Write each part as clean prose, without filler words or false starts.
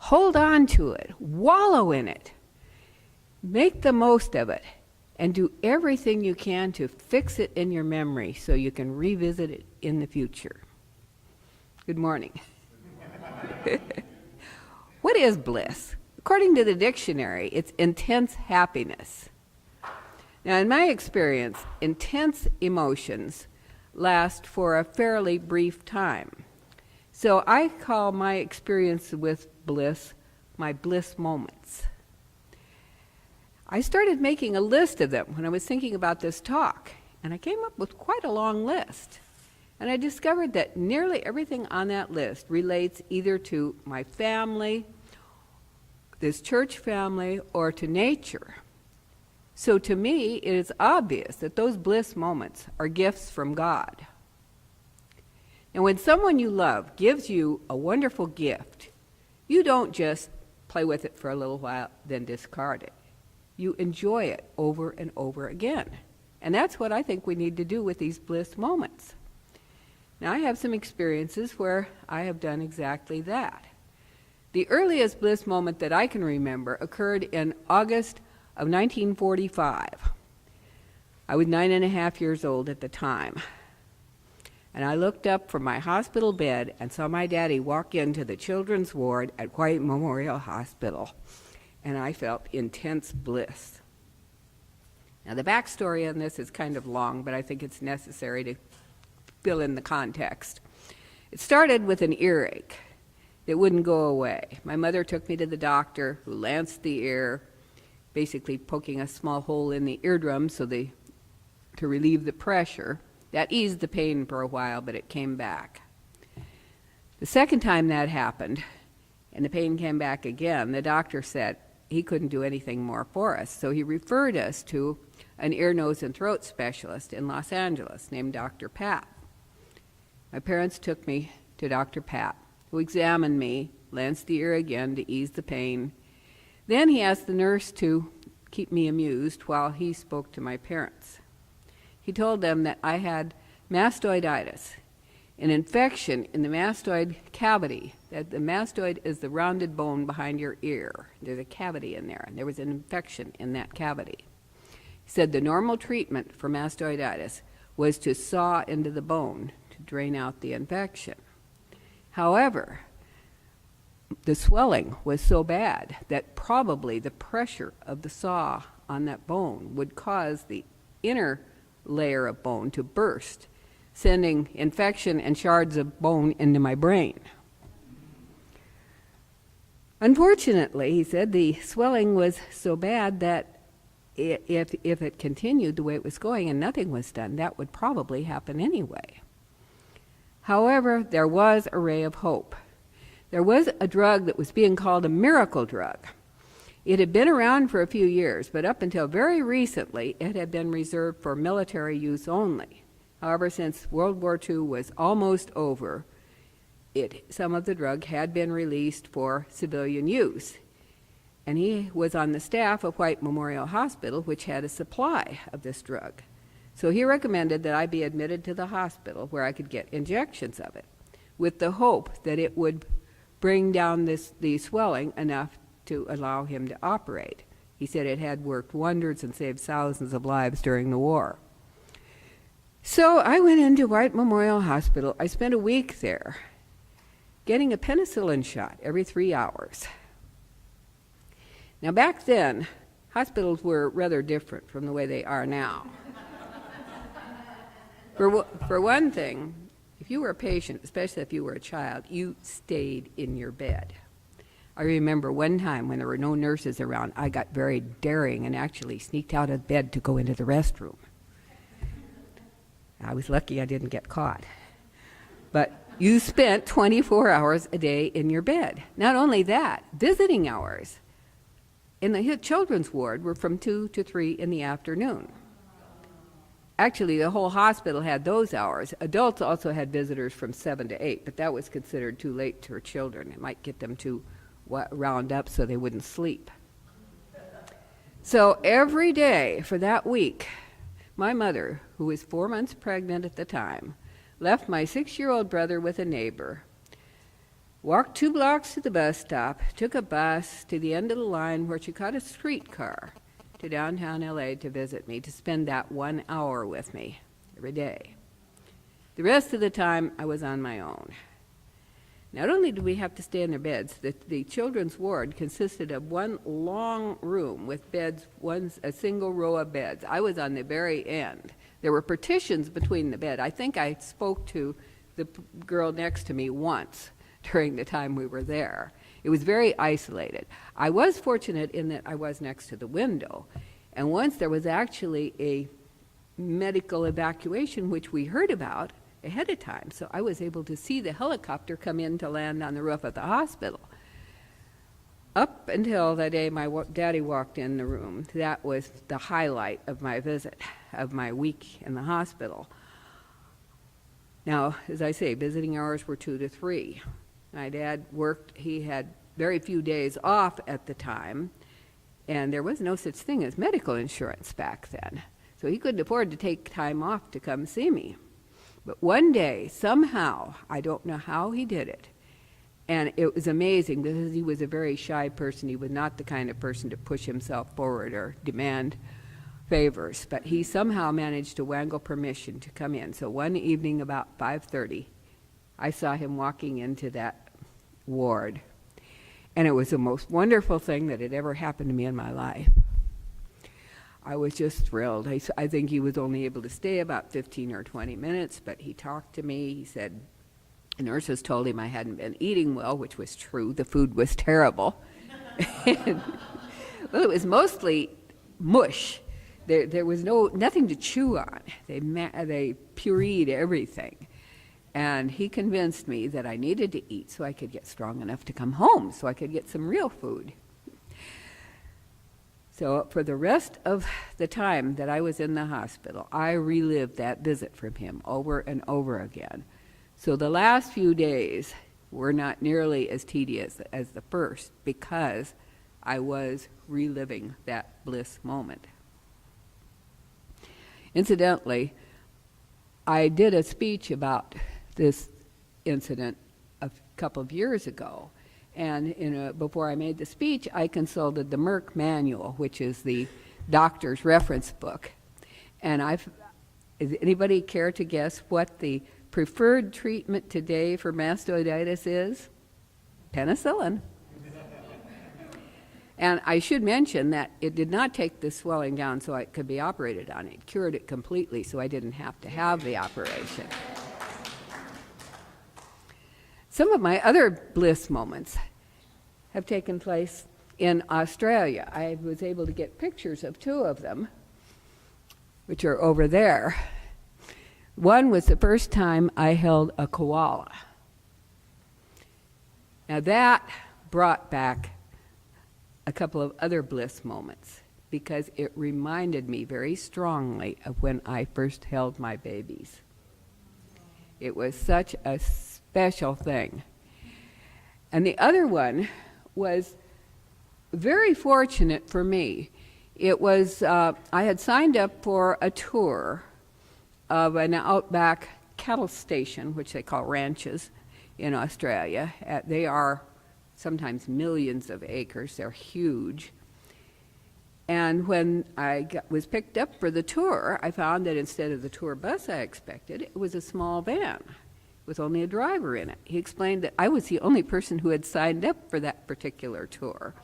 Hold on to it, wallow in it, make the most of it, and do everything you can to fix it in your memory so you can revisit it in the future. Good morning. What is bliss? According to the dictionary, it's intense happiness. Now, in my experience, intense emotions last for a fairly brief time. So I call my experience with bliss my bliss moments. I started making a list of them when I was thinking about this talk, and I came up with quite a long list. And I discovered that nearly everything on that list relates either to my family, this church family, or to nature. So to me, it is obvious that those bliss moments are gifts from God. And when someone you love gives you a wonderful gift, you don't just play with it for a little while, then discard it. You enjoy it over and over again. And that's what I think we need to do with these bliss moments. Now, I have some experiences where I have done exactly that. The earliest bliss moment that I can remember occurred in August of 1945. I was 9.5 years old at the time. And I looked up from my hospital bed and saw my daddy walk into the children's ward at White Memorial Hospital. And I felt intense bliss. Now, the backstory on this is kind of long, but I think it's necessary to fill in the context. It started with an earache that wouldn't go away. My mother took me to the doctor, who lanced the ear, basically poking a small hole in the eardrum to relieve the pressure. That eased the pain for a while, but it came back. The second time that happened, and the pain came back again, the doctor said he couldn't do anything more for us, so he referred us to an ear, nose, and throat specialist in Los Angeles named Dr. Pat. My parents took me to Dr. Pat, who examined me, lanced the ear again to ease the pain. Then he asked the nurse to keep me amused while he spoke to my parents. He told them that I had mastoiditis, an infection in the mastoid cavity. That the mastoid is the rounded bone behind your ear. There's a cavity in there, and there was an infection in that cavity. He said the normal treatment for mastoiditis was to saw into the bone to drain out the infection. However, the swelling was so bad that probably the pressure of the saw on that bone would cause the inner layer of bone to burst, sending infection and shards of bone into my brain. Unfortunately, he said, the swelling was so bad that if it continued the way it was going and nothing was done, that would probably happen anyway. However, there was a ray of hope. There was a drug that was being called a miracle drug. It had been around for a few years, but up until very recently, it had been reserved for military use only. However, since World War II was almost over, some of the drug had been released for civilian use. And he was on the staff of White Memorial Hospital, which had a supply of this drug. So he recommended that I be admitted to the hospital where I could get injections of it, with the hope that it would bring down the swelling enough to allow him to operate. He said it had worked wonders and saved thousands of lives during the war. So I went into White Memorial Hospital. I spent a week there, getting a penicillin shot every 3 hours. Now back then, hospitals were rather different from the way they are now. For one thing, if you were a patient, especially if you were a child, you stayed in your bed. I remember one time when there were no nurses around, I got very daring and actually sneaked out of bed to go into the restroom. I was lucky I didn't get caught. But you spent 24 hours a day in your bed. Not only that, visiting hours in the children's ward were from 2 to 3 in the afternoon. Actually, the whole hospital had those hours. Adults also had visitors from 7 to 8, but that was considered too late for children. It might get them to round up so they wouldn't sleep. So every day for that week, my mother, who was 4 months pregnant at the time, left my 6-year-old brother with a neighbor, Walked 2 blocks to the bus stop, took a bus to the end of the line where she caught a streetcar to downtown LA to visit me, to spend that 1 hour with me every day. The rest of the time, I was on my own. Not only did we have to stay in their beds, the children's ward consisted of one long room with beds, a single row of beds. I was on the very end. There were partitions between the bed. I think I spoke to the girl next to me once during the time we were there. It was very isolated. I was fortunate in that I was next to the window. And once there was actually a medical evacuation, which we heard about ahead of time. So I was able to see the helicopter come in to land on the roof of the hospital. Up until the day my daddy walked in the room, that was the highlight of my visit, of my week in the hospital. Now, as I say, visiting hours were 2 to 3. My dad worked, he had very few days off at the time, and there was no such thing as medical insurance back then. So he couldn't afford to take time off to come see me. But one day, somehow, I don't know how he did it, and it was amazing because he was a very shy person. He was not the kind of person to push himself forward or demand favors, but he somehow managed to wangle permission to come in. So one evening about 5:30, I saw him walking into that ward, and it was the most wonderful thing that had ever happened to me in my life. I was just thrilled. I think he was only able to stay about 15 or 20 minutes, but he talked to me. He said the nurses told him I hadn't been eating well, which was true. The food was terrible. Well, it was mostly mush. There was nothing to chew on. They pureed everything. And he convinced me that I needed to eat so I could get strong enough to come home, so I could get some real food. So for the rest of the time that I was in the hospital, I relived that visit from him over and over again. So the last few days were not nearly as tedious as the first because I was reliving that bliss moment. Incidentally, I did a speech about this incident a couple of years ago, and before I made the speech, I consulted the Merck Manual, which is the doctor's reference book. And does anybody care to guess what the preferred treatment today for mastoiditis is? Penicillin. And I should mention that it did not take the swelling down so it could be operated on. It cured it completely, so I didn't have to have the operation. Some of my other bliss moments have taken place in Australia. I was able to get pictures of 2 of them, which are over there. One was the first time I held a koala. Now that brought back a couple of other bliss moments because it reminded me very strongly of when I first held my babies. It was such a special thing. And the other one was very fortunate for me. It was, I had signed up for a tour of an outback cattle station, which they call ranches in Australia. They are sometimes millions of acres. They're huge. And when I was picked up for the tour, I found that instead of the tour bus I expected, it was a small van with only a driver in it. He explained that I was the only person who had signed up for that particular tour.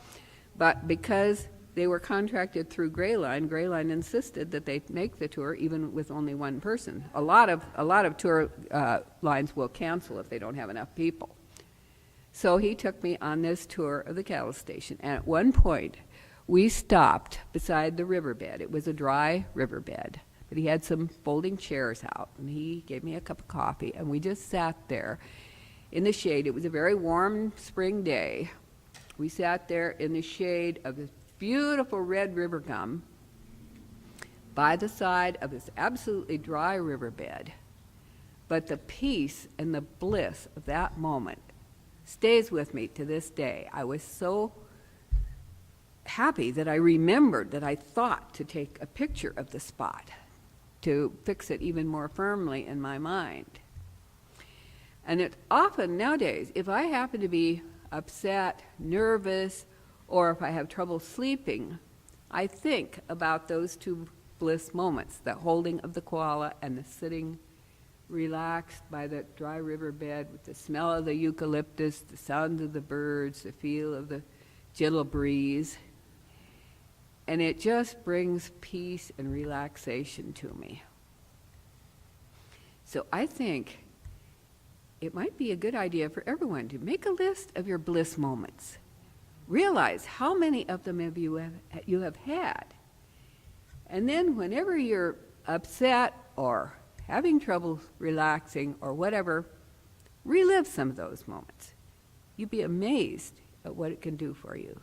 But because they were contracted through Gaylord insisted that they make the tour even with only one person. A lot of tour lines will cancel if they don't have enough people. So he took me on this tour of the cattle station, and at one point, we stopped beside the riverbed. It was a dry riverbed, but he had some folding chairs out, and he gave me a cup of coffee, and we just sat there in the shade. It was a very warm spring day. We sat there in the shade of this beautiful red river gum by the side of this absolutely dry riverbed. But the peace and the bliss of that moment stays with me to this day. I was so happy that I remembered that I thought to take a picture of the spot to fix it even more firmly in my mind. And it often nowadays, if I happen to be upset, nervous, or if I have trouble sleeping, I think about those two bliss moments, the holding of the koala and the sitting relaxed by the dry riverbed with the smell of the eucalyptus, the sound of the birds, the feel of the gentle breeze. And it just brings peace and relaxation to me. So I think it might be a good idea for everyone to make a list of your bliss moments. Realize how many of them you have had. And then whenever you're upset or having trouble relaxing or whatever, relive some of those moments. You'd be amazed at what it can do for you.